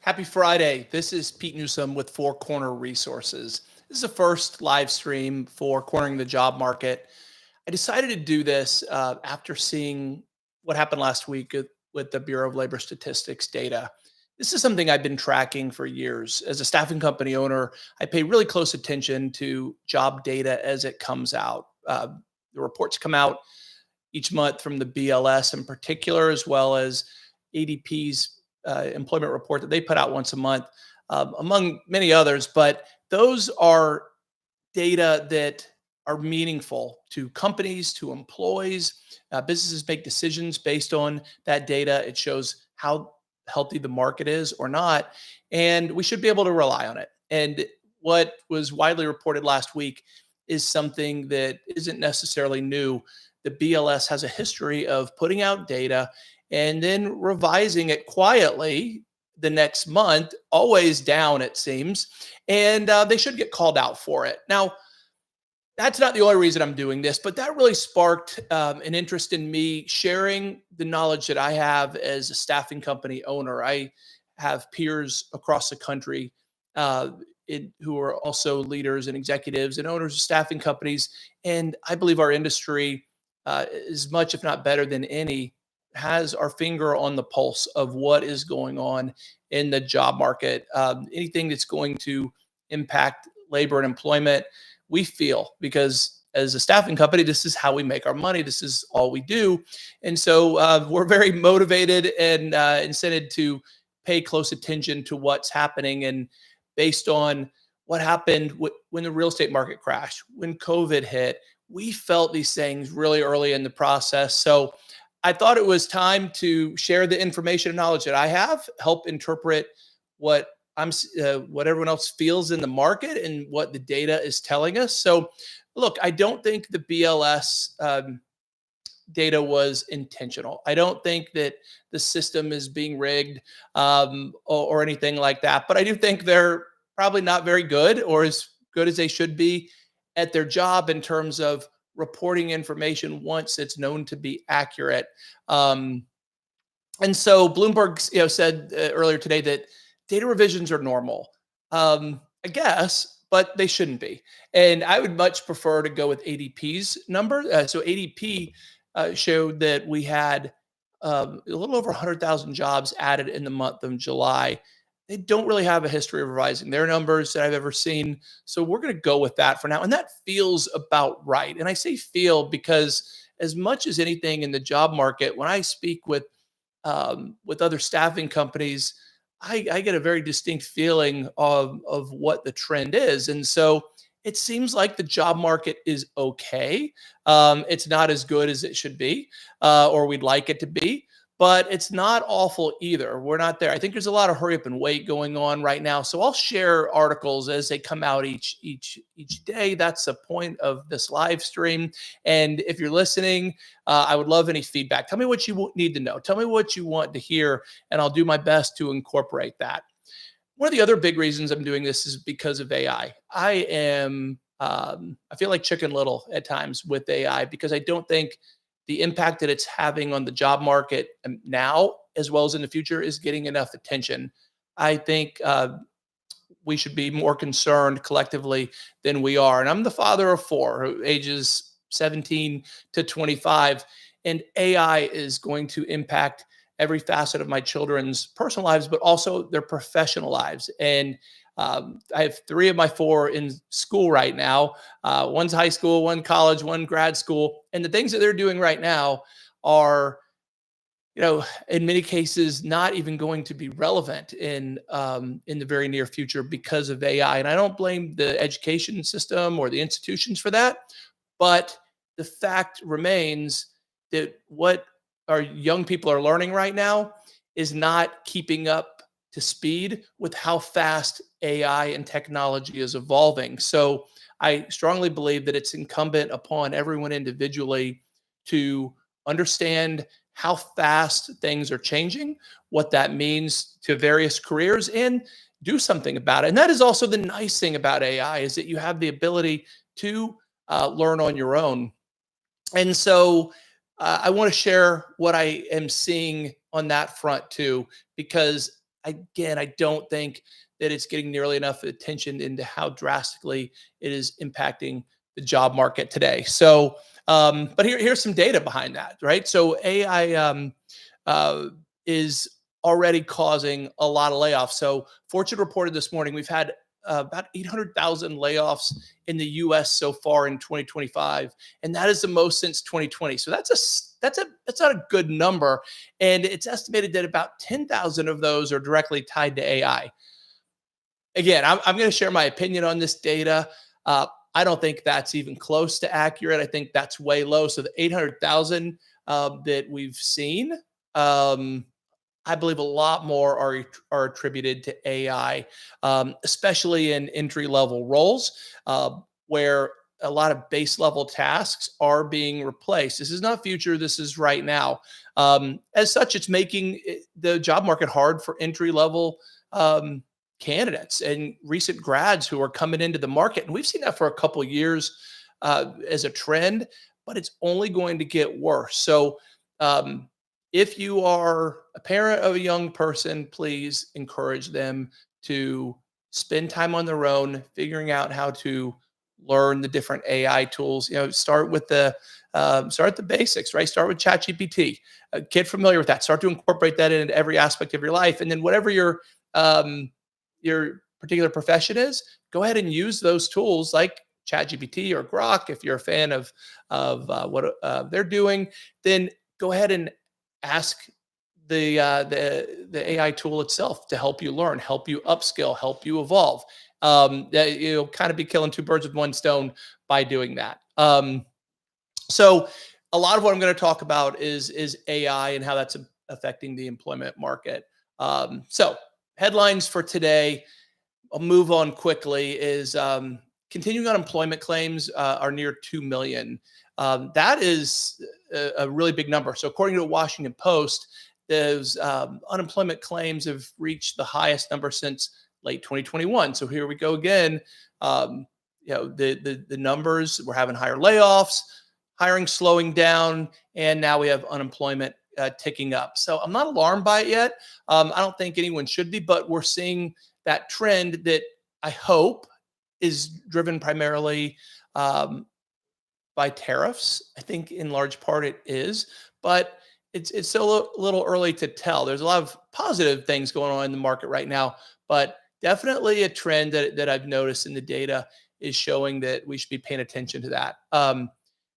Happy Friday. This is Pete Newsome with Four Corner Resources. This is the first live stream for Cornering the Job Market. I decided to do this after seeing what happened last week with the Bureau of Labor Statistics data. This is something I've been tracking for years. As a staffing company owner, I pay really close attention to job data as it comes out. The reports come out each month from the BLS in particular, as well as ADP's employment report that they put out once a month, among many others. But those are data that are meaningful to companies, to employees. Businesses make decisions based on that data. It shows how healthy the market is or not, and we should be able to rely on it. And what was widely reported last week is something that isn't necessarily new. The BLS has a history of putting out data and then revising it quietly the next month, always down, it seems, and they should get called out for it. Now, that's not the only reason I'm doing this, but that really sparked an interest in me sharing the knowledge that I have as a staffing company owner. I have peers across the country who are also leaders and executives and owners of staffing companies. And I believe our industry, as much, if not better than any, has our finger on the pulse of what is going on in the job market. Anything that's going to impact labor and employment, we feel, because as a staffing company, this is how we make our money. This is all we do. And so we're very motivated and incented to pay close attention to what's happening. And based on what happened when the real estate market crashed, when COVID hit, we felt these things really early in the process. So I thought it was time to share the information and knowledge that I have, help interpret what what everyone else feels in the market and what the data is telling us. So, look, I don't think the BLS data was intentional. I don't think that the system is being rigged or anything like that. But I do think they're probably not very good, or as good as they should be, at their job in terms of reporting information once it's known to be accurate. And so Bloomberg, said earlier today that data revisions are normal. I guess, but they shouldn't be. And I would much prefer to go with ADP's number. So ADP showed that we had a little over 100,000 jobs added in the month of July. They don't really have a history of revising their numbers that I've ever seen. So we're going to go with that for now. And that feels about right. And I say feel because as much as anything in the job market, when I speak with other staffing companies, I get a very distinct feeling of what the trend is. And so it seems like the job market is okay. It's not as good as it should be, or we'd like it to be, but it's not awful either. We're not there. I think there's a lot of hurry up and wait going on right now. So I'll share articles as they come out each day. That's the point of this live stream. And if you're listening, I would love any feedback. Tell me what you need to know. Tell me what you want to hear, and I'll do my best to incorporate that. One of the other big reasons I'm doing this is because of AI. I feel like Chicken Little at times with AI because I don't think the impact that it's having on the job market now, as well as in the future, is getting enough attention. I think we should be more concerned collectively than we are. And I'm the father of four, ages 17 to 25, and AI is going to impact every facet of my children's personal lives, but also their professional lives. And I have three of my four in school right now. One's high school, one college, one grad school. And the things that they're doing right now are, in many cases, not even going to be relevant in the very near future because of AI. And I don't blame the education system or the institutions for that. But the fact remains that what our young people are learning right now is not keeping up to speed with how fast AI and technology is evolving. So I strongly believe that it's incumbent upon everyone individually to understand how fast things are changing, what that means to various careers, and do something about it. And that is also the nice thing about AI, is that you have the ability to learn on your own. And so I want to share what I am seeing on that front too, because again, I don't think that it's getting nearly enough attention into how drastically it is impacting the job market today. So, but here's some data behind that, right? So AI uh, is already causing a lot of layoffs. So Fortune reported this morning we've had about 800,000 layoffs in the U.S. so far in 2025, and that is the most since 2020. So that's not a good number, and it's estimated that about 10,000 of those are directly tied to AI. Again, I'm going to share my opinion on this data. I don't think that's even close to accurate. I think that's way low. So the 800,000 that we've seen, um, I believe a lot more are attributed to AI, especially in entry level roles where a lot of base level tasks are being replaced. This is not future. This is right now. As such, it's making the job market hard for entry level um, candidates and recent grads who are coming into the market. And we've seen that for a couple of years as a trend, but it's only going to get worse. So, if you are a parent of a young person, please encourage them to spend time on their own, figuring out how to learn the different AI tools. Start with the basics, right? Start with ChatGPT. Get familiar with that. Start to incorporate that into every aspect of your life, and then whatever your particular profession is, go ahead and use those tools like ChatGPT or Grok. If you're a fan of what they're doing, then go ahead and ask the AI tool itself to help you learn, help you upskill, help you evolve. You'll kind of be killing two birds with one stone by doing that. So a lot of what I'm going to talk about is AI and how that's affecting the employment market. So headlines for today, I'll move on quickly, is continuing unemployment claims are near 2 million. That is a really big number. So according to the Washington Post, those unemployment claims have reached the highest number since late 2021. So here we go again. The numbers, we're having higher layoffs, hiring slowing down, and now we have unemployment ticking up. So I'm not alarmed by it yet. I don't think anyone should be, but we're seeing that trend that I hope is driven primarily by tariffs. I think in large part it is, but it's still a little early to tell. There's a lot of positive things going on in the market right now, but definitely a trend that I've noticed in the data is showing that we should be paying attention to that.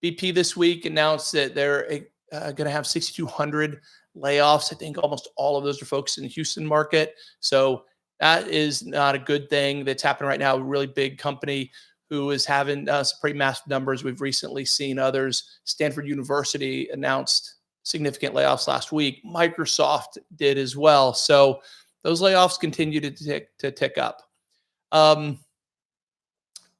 BP this week announced that they're going to have 6,200 layoffs. I think almost all of those are focused in the Houston market. So that is not a good thing that's happening right now. A really big company who is having some pretty massive numbers. We've recently seen others. Stanford University announced significant layoffs last week. Microsoft did as well. So those layoffs continue to tick up.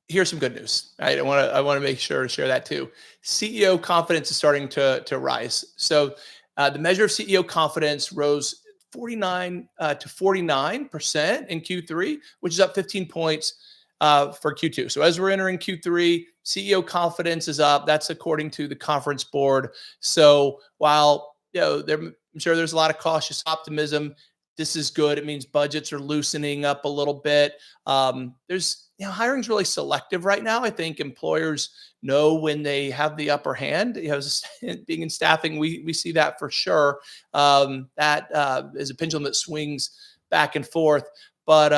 Here's some good news. Right? I want to make sure to share that too. CEO confidence is starting to rise. So the measure of CEO confidence rose 49 to 49% in Q3, which is up 15 points for Q2. So as we're entering Q3, CEO confidence is up. That's according to the conference board. So while I'm sure there's a lot of cautious optimism, this is good. It means budgets are loosening up a little bit. There's hiring's really selective right now. I think employers know when they have the upper hand. Being in staffing, we see that for sure. That is a pendulum that swings back and forth. But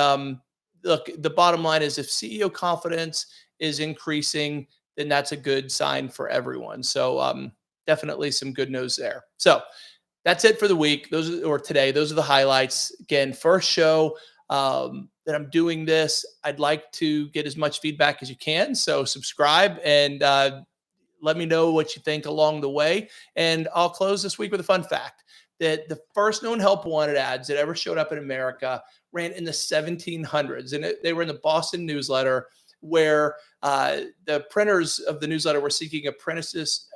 look, the bottom line is if CEO confidence is increasing, then that's a good sign for everyone. So definitely some good news there. So that's it for the week. Today. Those are the highlights. Again, first show that I'm doing this. I'd like to get as much feedback as you can. So subscribe and let me know what you think along the way. And I'll close this week with a fun fact that the first known help wanted ads that ever showed up in America ran in the 1700s. And they were in the Boston newsletter where the printers of the newsletter were seeking apprentices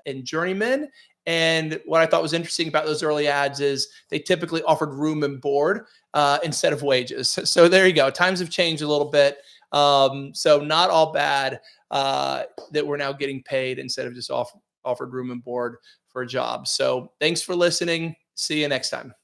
and journeymen. And what I thought was interesting about those early ads is they typically offered room and board instead of wages. So there you go. Times have changed a little bit. So not all bad that we're now getting paid instead of just offered room and board for a job. So thanks for listening. See you next time.